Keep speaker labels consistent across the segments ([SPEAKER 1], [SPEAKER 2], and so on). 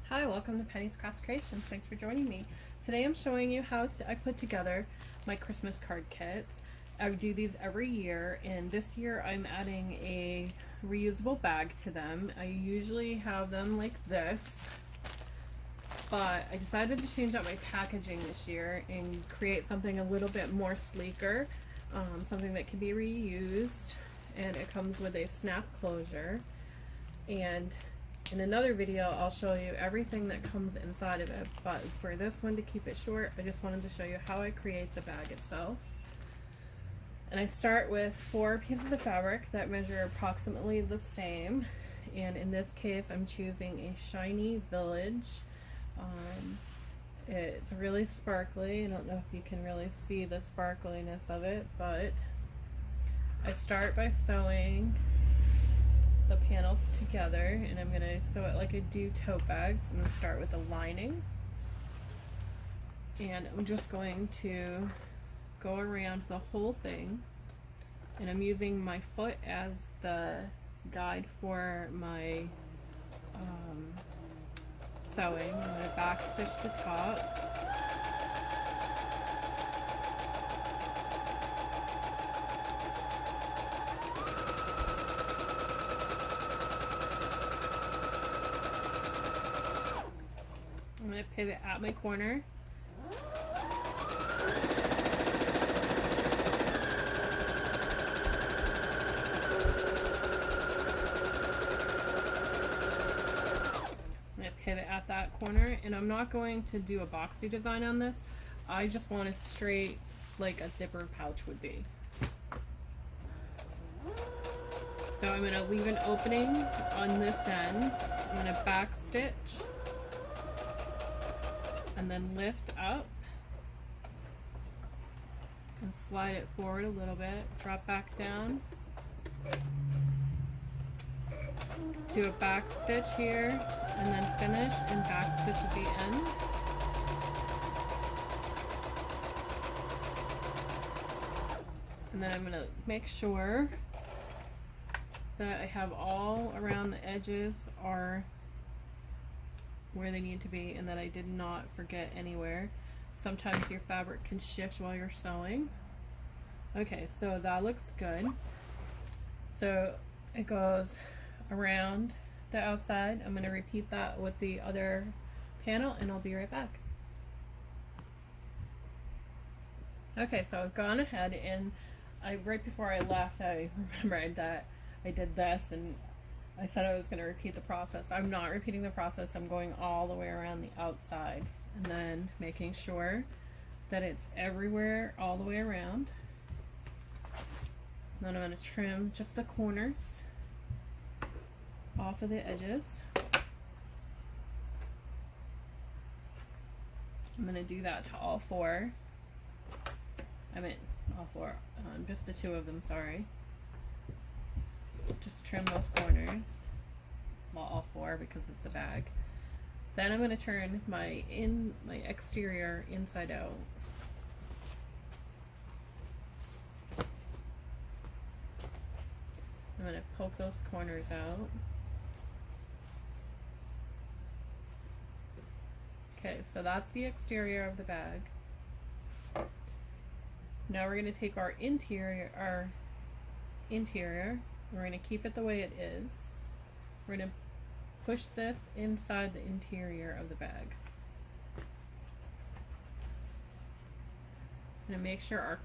[SPEAKER 1] Hi, welcome to Penny's Crafts Creations. Thanks for joining me. Today I'm showing you how I put together my Christmas card kits. I do these every year, and this year I'm adding a reusable bag to them. I usually have them like this, but I decided to change up my packaging this year and create something a little bit more sleeker, something that can be reused, and it comes with a snap closure. And in another video, I'll show you everything that comes inside of it, but for this one, to keep it short, I just wanted to show you how I create the bag itself. And I start with 4 pieces of fabric that measure approximately the same, and in this case, I'm choosing a Shiny Village. It's really sparkly. I don't know if you can really see the sparkliness of it, but I start by sewing the panels together, and I'm going to sew it like I do tote bags. I'm going to start with the lining, and I'm just going to go around the whole thing, and I'm using my foot as the guide for my sewing. I'm going to back stitch the top. I'm going to pivot at my corner. I'm going to pivot at that corner, and I'm not going to do a boxy design on this. I just want it straight like a zipper pouch would be. So I'm going to leave an opening on this end. I'm going to back stitch and then lift up and slide it forward a little bit, drop back down, do a back stitch here, and then finish and back stitch at the end. And then I'm going to make sure that I have all around the edges are where they need to be, and that I did not forget anywhere. Sometimes your fabric can shift while you're sewing. Okay, so that looks good. So it goes around the outside. I'm going to repeat that with the other panel, and I'll be right back. Okay, so I've gone ahead, and right before I left, I remembered that I did this, and I said I was going to repeat the process. I'm not repeating the process. I'm going all the way around the outside, and then making sure that it's everywhere all the way around. Then I'm going to trim just the corners off of the edges. I'm going to do that to all 4. I meant all 4, just the 2 of them, sorry. Just trim those corners, well, all 4 because it's the bag. Then I'm going to turn my exterior inside out. I'm going to poke those corners out. Okay, so that's the exterior of the bag. Now we're going to take our interior, we're going to keep it the way it is. We're going to push this inside the interior of the bag. I'm going to make sure our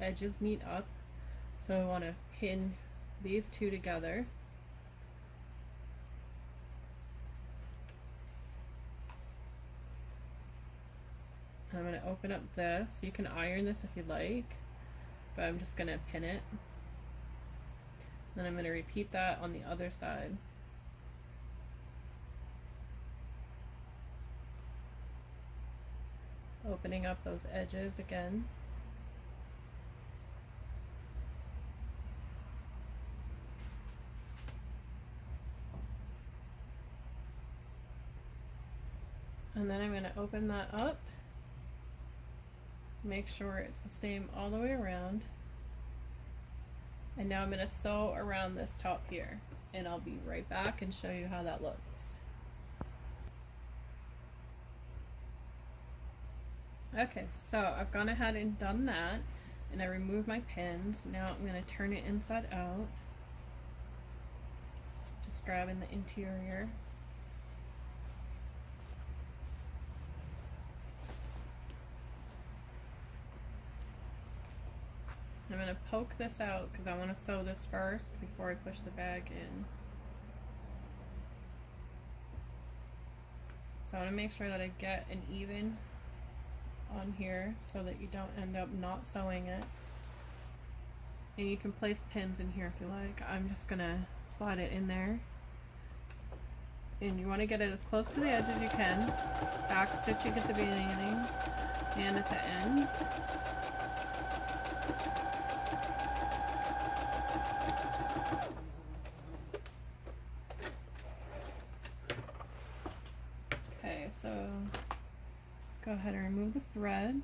[SPEAKER 1] edges meet up. So I want to pin these 2 together. I'm going to open up this. You can iron this if you'd like, but I'm just going to pin it. Then I'm going to repeat that on the other side. Opening up those edges again. And then I'm going to open that up. Make sure it's the same all the way around. And now I'm going to sew around this top here, and I'll be right back and show you how that looks. Okay, so I've gone ahead and done that, and I removed my pins. Now I'm going to turn it inside out, just grabbing the interior. I'm going to poke this out because I want to sew this first before I push the bag in. So I want to make sure that I get an even on here so that you don't end up not sewing it. And you can place pins in here if you like. I'm just going to slide it in there. And you want to get it as close to the edge as you can. Back stitching at the beginning and at the end. Okay, so go ahead and remove the threads.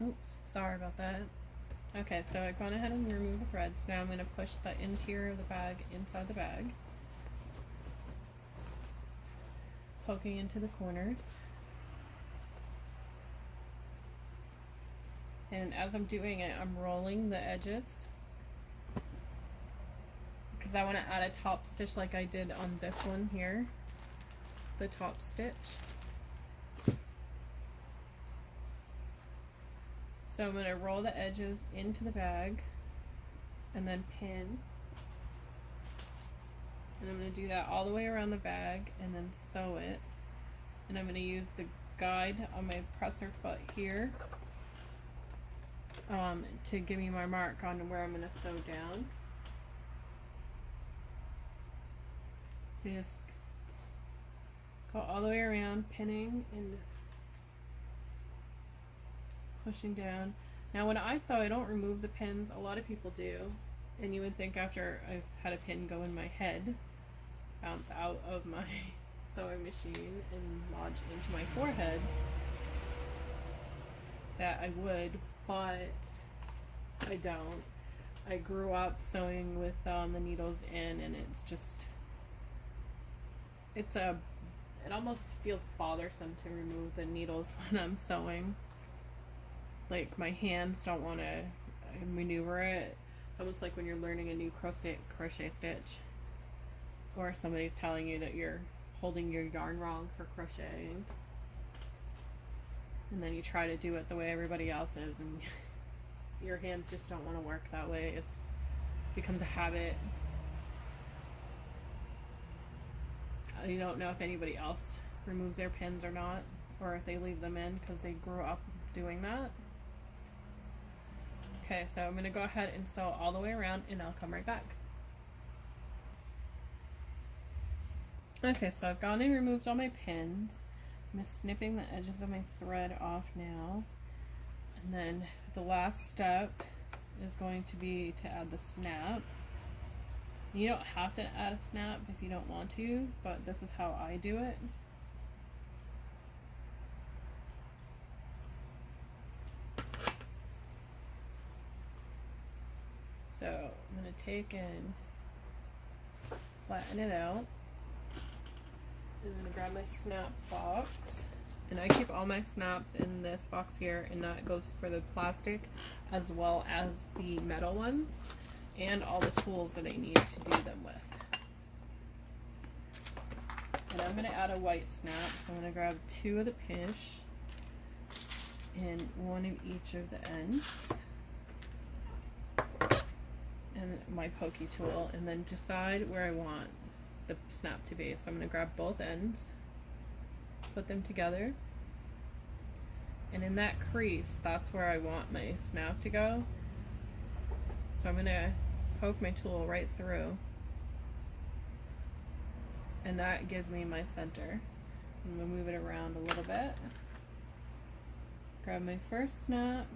[SPEAKER 1] Oops, sorry about that. Okay, so I've gone ahead and removed the threads. Now I'm going to push the interior of the bag inside the bag, poking into the corners. And as I'm doing it, I'm rolling the edges because I want to add a top stitch like I did on this one here, the top stitch. So I'm going to roll the edges into the bag and then pin. And I'm going to do that all the way around the bag and then sew it. And I'm going to use the guide on my presser foot here to give me my mark on where I'm going to sew down. So you just go all the way around, pinning and pushing down. Now when I sew, I don't remove the pins. A lot of people do, and you would think after I've had a pin go in my head, bounce out of my sewing machine and lodge into my forehead, that I would, but I don't. I grew up sewing with the needles in, and it's just, it almost feels bothersome to remove the needles when I'm sewing. Like my hands don't want to maneuver it. It's almost like when you're learning a new crochet stitch, or somebody's telling you that you're holding your yarn wrong for crocheting, and then you try to do it the way everybody else is, and your hands just don't want to work that way. It becomes a habit. You don't know if anybody else removes their pins or not, or if they leave them in because they grew up doing that. Okay, so I'm going to go ahead and sew all the way around and I'll come right back. Okay, so I've gone and removed all my pins. I'm just snipping the edges of my thread off now. And then the last step is going to be to add the snap. You don't have to add a snap if you don't want to, but this is how I do it. So I'm going to take and flatten it out. I'm going to grab my snap box. And I keep all my snaps in this box here, and that goes for the plastic as well as the metal ones, and all the tools that I need to do them with. And I'm going to add a white snap. So I'm going to grab 2 of the pinch and 1 of each of the ends. And my pokey tool, and then decide where I want the snap to be. So I'm going to grab both ends, put them together, and in that crease, that's where I want my snap to go. So I'm going to poke my tool right through, and that gives me my center. I'm going to move it around a little bit. Grab my first snap.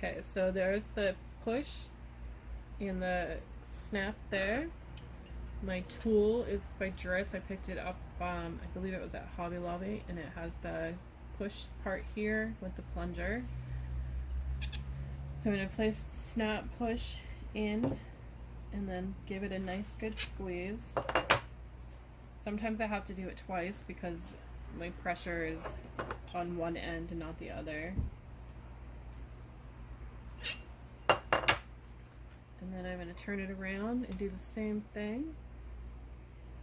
[SPEAKER 1] Okay, so there's the push and the snap there. My tool is by Dritz. I picked it up, I believe it was at Hobby Lobby, and it has the push part here with the plunger. So I'm going to place snap push in and then give it a nice good squeeze. Sometimes I have to do it twice because my pressure is on one end and not the other. And then I'm going to turn it around and do the same thing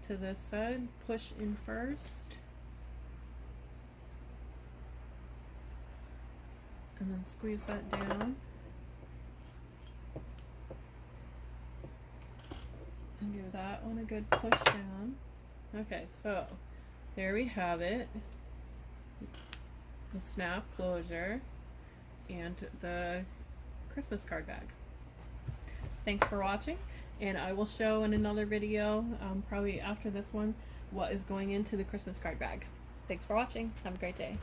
[SPEAKER 1] to this side. Push in first. And then squeeze that down. And give that one a good push down. Okay, so there we have it. The snap closure and the Christmas card bag. Thanks for watching, and I will show in another video, probably after this one, what is going into the Christmas card bag. Thanks for watching. Have a great day.